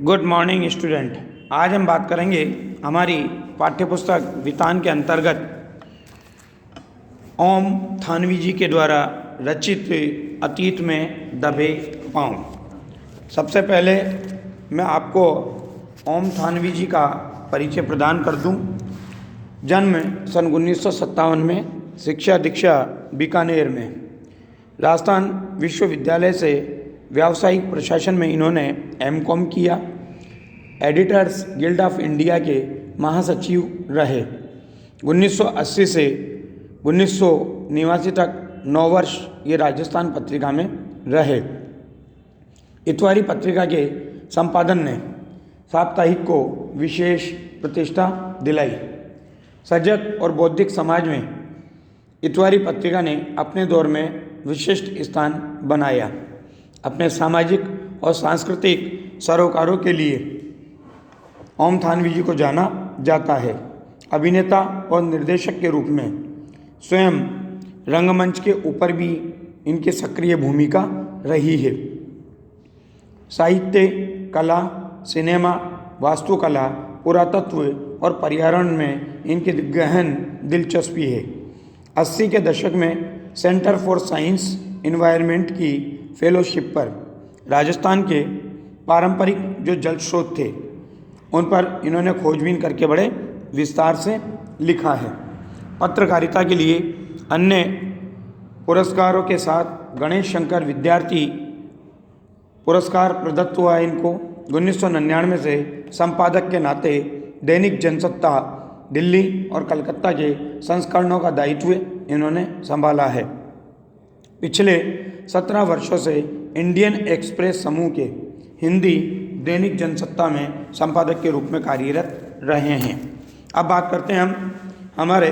Good morning student. आज हम बात करेंगे हमारी पाठ्यपुस्तक वितान के अंतर्गत ओम थानवी जी के द्वारा रचित अतीत में दबे पाँव। सबसे पहले मैं आपको ओम थानवी जी का परिचय प्रदान कर दूं। जन्म सन 1957 में, शिक्षा दीक्षा बीकानेर में। राजस्थान विश्वविद्यालय से व्यावसायिक प्रशासन में इन्होंने एमकॉम किया। एडिटर्स गिल्ड ऑफ इंडिया के महासचिव रहे। 1980 से 1989 तक 9 वर्ष ये राजस्थान पत्रिका में रहे। इतवारी पत्रिका के संपादन ने साप्ताहिक को विशेष प्रतिष्ठा दिलाई। सजग और बौद्धिक समाज में इतवारी पत्रिका ने अपने दौर में विशिष्ट स्थान बनाया। अपने सामाजिक और सांस्कृतिक सरोकारों के लिए ओम थानवी जी को जाना जाता है। अभिनेता और निर्देशक के रूप में स्वयं रंगमंच के ऊपर भी इनकी सक्रिय भूमिका रही है। साहित्य, कला, सिनेमा, वास्तुकला, पुरातत्व और पर्यावरण में इनकी गहन दिलचस्पी है। 80 के दशक में सेंटर फॉर साइंस एनवायरनमेंट की फेलोशिप पर राजस्थान के पारंपरिक जो जल स्रोत थे उन पर इन्होंने खोजबीन करके बड़े विस्तार से लिखा है। पत्रकारिता के लिए अन्य पुरस्कारों के साथ गणेश शंकर विद्यार्थी पुरस्कार प्रदत्त हुआ है इनको। 1999 से संपादक के नाते दैनिक जनसत्ता दिल्ली और कलकत्ता के संस्करणों का दायित्व इन्होंने संभाला है। पिछले 17 वर्षों से इंडियन एक्सप्रेस समूह के हिंदी दैनिक जनसत्ता में संपादक के रूप में कार्यरत रहे हैं। अब बात करते हैं हम हमारे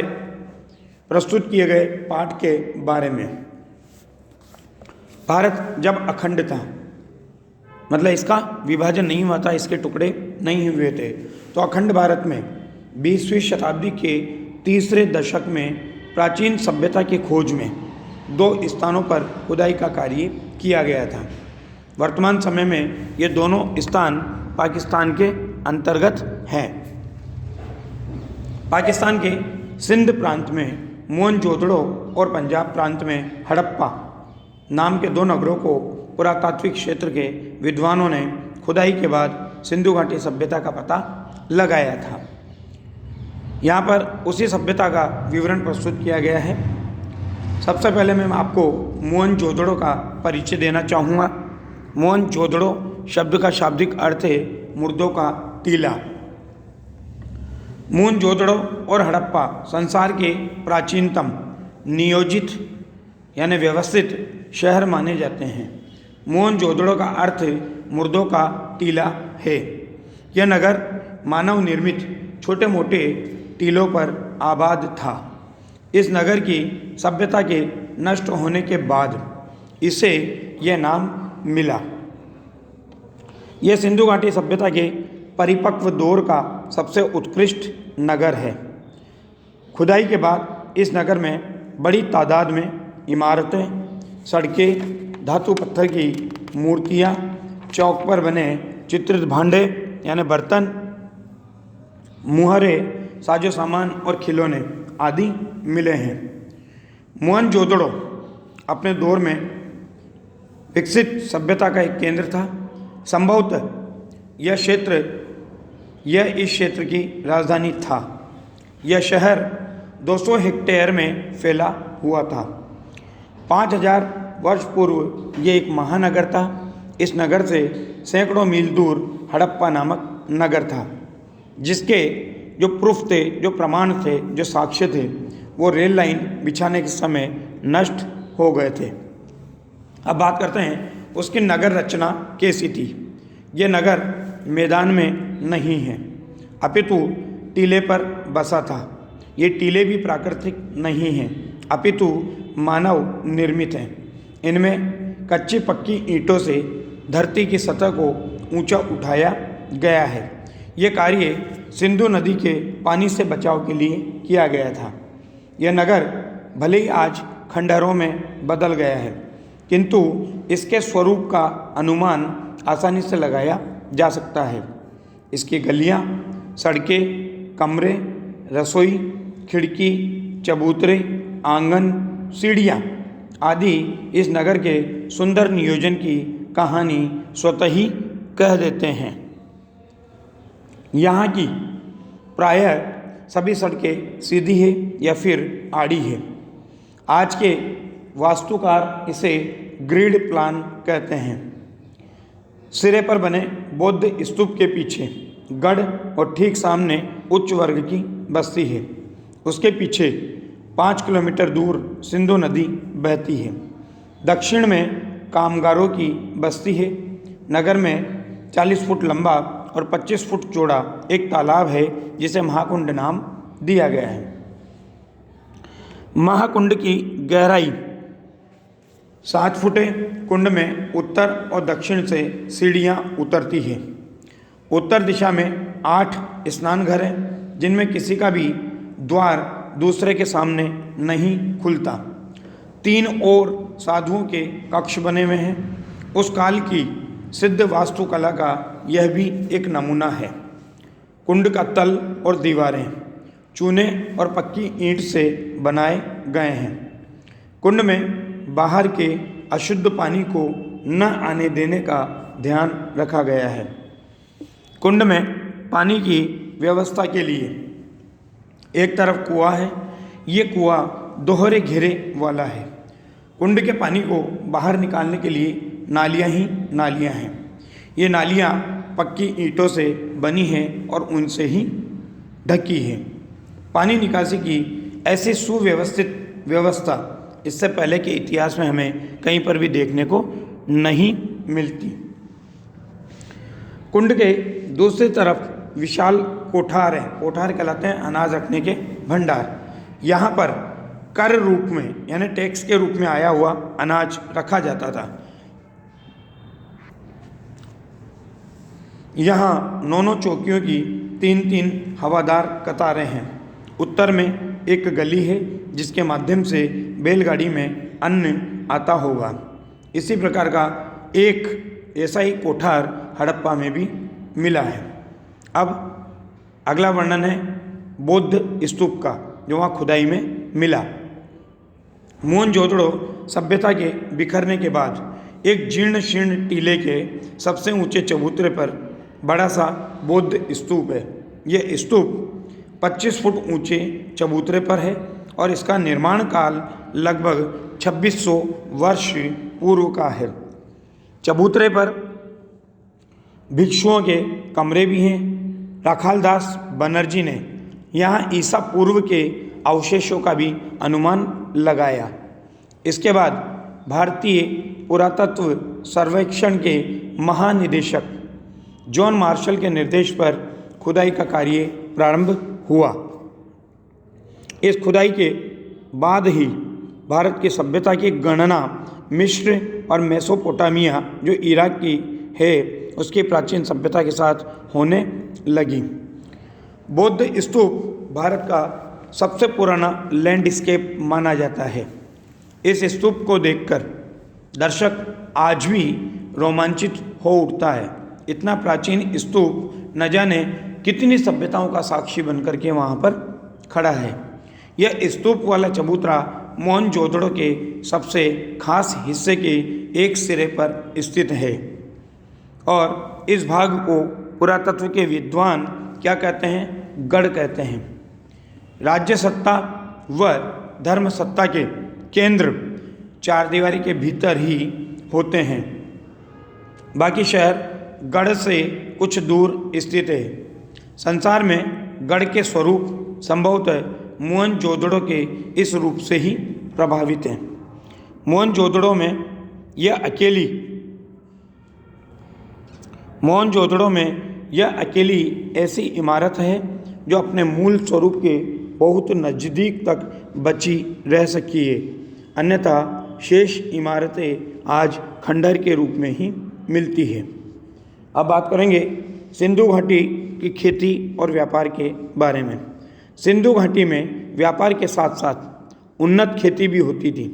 प्रस्तुत किए गए पाठ के बारे में। भारत जब अखंड था, मतलब इसका विभाजन नहीं हुआ था, इसके टुकड़े नहीं हुए थे, तो अखंड भारत में 20वीं शताब्दी के तीसरे दशक में प्राचीन सभ्यता की खोज में 2 स्थानों पर खुदाई का कार्य किया गया था। वर्तमान समय में ये दोनों स्थान पाकिस्तान के अंतर्गत हैं। पाकिस्तान के सिंध प्रांत में मोहनजोदड़ो और पंजाब प्रांत में हड़प्पा नाम के 2 नगरों को पुरातात्विक क्षेत्र के विद्वानों ने खुदाई के बाद सिंधु घाटी सभ्यता का पता लगाया था। यहाँ पर उसी सभ्यता का विवरण प्रस्तुत किया गया है। सबसे पहले मैं आपको मोहनजोदड़ो का परिचय देना चाहूँगा। मोहनजोदड़ो शब्द का शाब्दिक अर्थ है मुर्दों का टीला। मोहनजोदड़ो और हड़प्पा संसार के प्राचीनतम नियोजित यानी व्यवस्थित शहर माने जाते हैं। मोहनजोदड़ो का अर्थ मुर्दों का टीला है। यह नगर मानव निर्मित छोटे मोटे टीलों पर आबाद था। इस नगर की सभ्यता के नष्ट होने के बाद इसे यह नाम मिला। यह सिंधु घाटी सभ्यता के परिपक्व दौर का सबसे उत्कृष्ट नगर है। खुदाई के बाद इस नगर में बड़ी तादाद में इमारतें, सड़कें, धातु पत्थर की मूर्तियाँ, चौक पर बने चित्रित भांडे यानी बर्तन, मुहरे, साजो सामान और खिलौने आदि मिले हैं। मोहनजोदड़ो अपने दौर में विकसित सभ्यता का एक केंद्र था। संभवतः यह इस क्षेत्र की राजधानी था। यह शहर 200 हेक्टेयर में फैला हुआ था। 5000 वर्ष पूर्व यह एक महानगर था। इस नगर से सैकड़ों मील दूर हड़प्पा नामक नगर था, जिसके जो प्रूफ थे, जो प्रमाण थे, जो साक्ष्य थे, वो रेल लाइन बिछाने के समय नष्ट हो गए थे। अब बात करते हैं उसकी नगर रचना कैसी थी। ये नगर मैदान में नहीं है, अपितु टीले पर बसा था। ये टीले भी प्राकृतिक नहीं हैं, अपितु मानव निर्मित हैं। इनमें कच्ची पक्की ईंटों से धरती की सतह को ऊंचा उठाया गया है। ये कार्य सिंधु नदी के पानी से बचाव के लिए किया गया था। यह नगर भले ही आज खंडहरों में बदल गया है, किंतु इसके स्वरूप का अनुमान आसानी से लगाया जा सकता है। इसकी गलियाँ, सड़कें, कमरे, रसोई, खिड़की, चबूतरे, आंगन, सीढ़ियाँ आदि इस नगर के सुंदर नियोजन की कहानी स्वतः ही कह देते हैं। यहाँ की प्रायः सभी सड़कें सीधी है या फिर आड़ी है। आज के वास्तुकार इसे ग्रिड प्लान कहते हैं। सिरे पर बने बौद्ध स्तूप के पीछे गढ़ और ठीक सामने उच्च वर्ग की बस्ती है। उसके पीछे 5 किलोमीटर दूर सिंधु नदी बहती है। दक्षिण में कामगारों की बस्ती है। नगर में 40 फुट लंबा और 25 फुट चौड़ा एक तालाब है जिसे महाकुंड नाम दिया गया है। महाकुंड की गहराई 7 फुट है। कुंड में उत्तर और दक्षिण से सीढ़ियाँ उतरती है। उत्तर दिशा में 8 स्नान घर हैं जिनमें किसी का भी द्वार दूसरे के सामने नहीं खुलता। 3 और साधुओं के कक्ष बने हुए हैं। उस काल की सिद्ध वास्तुकला का यह भी एक नमूना है। कुंड का तल और दीवारें चूने और पक्की ईंट से बनाए गए हैं। कुंड में बाहर के अशुद्ध पानी को न आने देने का ध्यान रखा गया है। कुंड में पानी की व्यवस्था के लिए एक तरफ कुआं है। ये कुआं दोहरे घेरे वाला है। कुंड के पानी को बाहर निकालने के लिए नालियाँ ही नालियाँ हैं। ये नालियाँ पक्की ईंटों से बनी हैं और उनसे ही ढकी है। पानी निकासी की ऐसी सुव्यवस्थित व्यवस्था इससे पहले के इतिहास में हमें कहीं पर भी देखने को नहीं मिलती। कुंड के दूसरी तरफ विशाल कोठार हैं। कोठार कहलाते हैं अनाज रखने के भंडार। यहाँ पर कर रूप में यानी टैक्स के रूप में आया हुआ अनाज रखा जाता था। यहाँ 9 चौकियों की 3 हवादार कतारें हैं। उत्तर में एक गली है जिसके माध्यम से बैलगाड़ी में अन्न आता होगा। इसी प्रकार का एक ऐसा ही कोठार हड़प्पा में भी मिला है। अब अगला वर्णन है बौद्ध स्तूप का जो वहाँ खुदाई में मिला। मोहनजोदड़ो सभ्यता के बिखरने के बाद एक जीर्ण शीर्ण टीले के सबसे ऊंचे चबूतरे पर बड़ा सा बौद्ध स्तूप है। यह स्तूप 25 फुट ऊंचे चबूतरे पर है और इसका निर्माण काल लगभग 2600 वर्ष पूर्व का है। चबूतरे पर भिक्षुओं के कमरे भी हैं। राखालदास बनर्जी ने यहाँ ईसा पूर्व के अवशेषों का भी अनुमान लगाया। इसके बाद भारतीय पुरातत्व सर्वेक्षण के महानिदेशक जॉन मार्शल के निर्देश पर खुदाई का कार्य प्रारंभ हुआ। इस खुदाई के बाद ही भारत की सभ्यता की गणना मिस्र और मेसोपोटामिया जो इराक की है उसकी प्राचीन सभ्यता के साथ होने लगी। बौद्ध स्तूप भारत का सबसे पुराना लैंडस्केप माना जाता है। इस स्तूप को देखकर दर्शक आज भी रोमांचित हो उठता है। इतना प्राचीन स्तूप न जाने कितनी सभ्यताओं का साक्षी बनकर के वहाँ पर खड़ा है। यह स्तूप वाला चबूतरा मोहनजोदड़ो के सबसे खास हिस्से के एक सिरे पर स्थित है और इस भाग को पुरातत्व के विद्वान क्या कहते हैं? गढ़ कहते हैं। राज्य सत्ता व धर्म सत्ता के केंद्र चारदीवारी के भीतर ही होते हैं। बाकी शहर गढ़ से कुछ दूर स्थित है। संसार में गढ़ के स्वरूप संभवतः मोहनजोदड़ो के इस रूप से ही प्रभावित हैं। मोहनजोदड़ो में यह अकेली ऐसी इमारत है जो अपने मूल स्वरूप के बहुत नज़दीक तक बची रह सकी है। अन्यथा शेष इमारतें आज खंडहर के रूप में ही मिलती है। अब बात करेंगे सिंधु घाटी की खेती और व्यापार के बारे में। सिंधु घाटी में व्यापार के साथ साथ उन्नत खेती भी होती थी।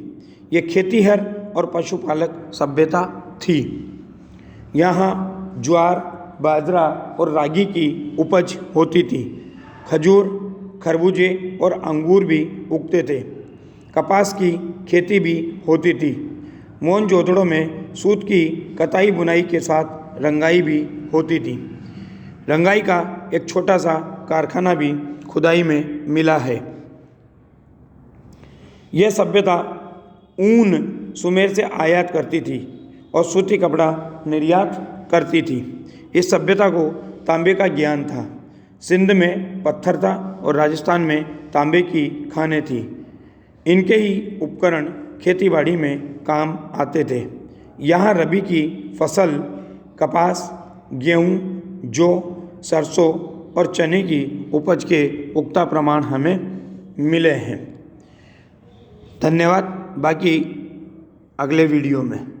ये खेतीहर और पशुपालक सभ्यता थी। यहाँ ज्वार, बाजरा और रागी की उपज होती थी। खजूर, खरबूजे और अंगूर भी उगते थे। कपास की खेती भी होती थी। मोहनजोदड़ो में सूत की कताई बुनाई के साथ रंगाई भी होती थी। रंगाई का एक छोटा सा कारखाना भी खुदाई में मिला है। यह सभ्यता ऊन सुमेर से आयात करती थी और सूती कपड़ा निर्यात करती थी। इस सभ्यता को तांबे का ज्ञान था। सिंध में पत्थर था और राजस्थान में तांबे की खानें थी। इनके ही उपकरण खेतीबाड़ी में काम आते थे। यहाँ रबी की फसल कपास, गेहूँ, जौ, सरसों और चने की उपज के पुख्ता प्रमाण हमें मिले हैं। धन्यवाद। बाकी अगले वीडियो में।